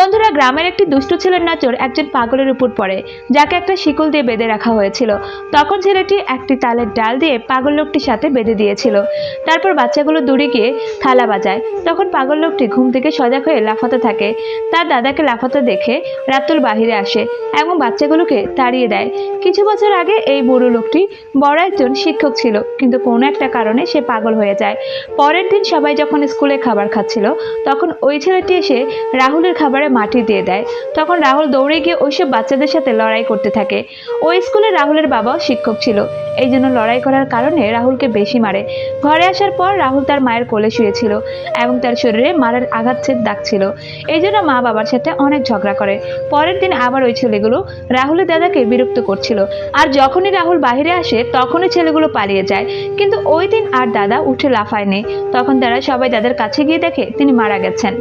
বন্ধুরা, গ্রামের একটি দুষ্ট ছেলের নজর একজন পাগলের উপর পড়ে, যাকে একটা শিকল দিয়ে বেঁধে রাখা হয়েছিল। তখন ছেলেটি একটি তালের ডাল দিয়ে পাগল লোকটির সাথে বেঁধে দিয়েছিল। তারপর বাচ্চাগুলো দূরে গিয়ে থালা বাজায়। তখন পাগল লোকটি ঘুম থেকে সজাগ হয়ে লাফাতে থাকে। তার দাদাকে লাফাতে দেখে রাতুল বাহিরে আসে এবং বাচ্চাগুলোকে তাড়িয়ে দেয়। কিছু বছর আগে এই বুড়ো লোকটি বড় একজন শিক্ষক ছিল, কিন্তু কোনো একটা কারণে সে পাগল হয়ে যায়। পরের দিন সবাই যখন স্কুলে খাবার খাচ্ছিল, তখন ওই ছেলেটি এসে রাহুলের খাবারে মাটি দিয়ে দেয়। তখন রাহুল দৌড়ে গিয়ে ওইসব বাচ্চাদের সাথে লড়াই করতে থাকে। ওই স্কুলে রাহুলের বাবাও শিক্ষক ছিল, এই জন্য লড়াই করার কারণে রাহুলকে বেশি মারে। ঘরে আসার পর রাহুল তার মায়ের কোলে শুয়েছিল এবং তার শরীরে মারার আঘাতের দাগ ছিল। এই জন্য মা বাবার সাথে অনেক ঝগড়া করে। পরের দিন আবার ওই ছেলেগুলো রাহুলের দাদাকে বিরক্ত করছিল, আর যখনই রাহুল বাইরে আসে তখনই ছেলেগুলো পালিয়ে যায়। কিন্তু ওই দিন আর দাদা উঠে লাফায়নি। তখন তারা সবাই দাদার কাছে গিয়ে দেখে তিনি মারা গেছেন।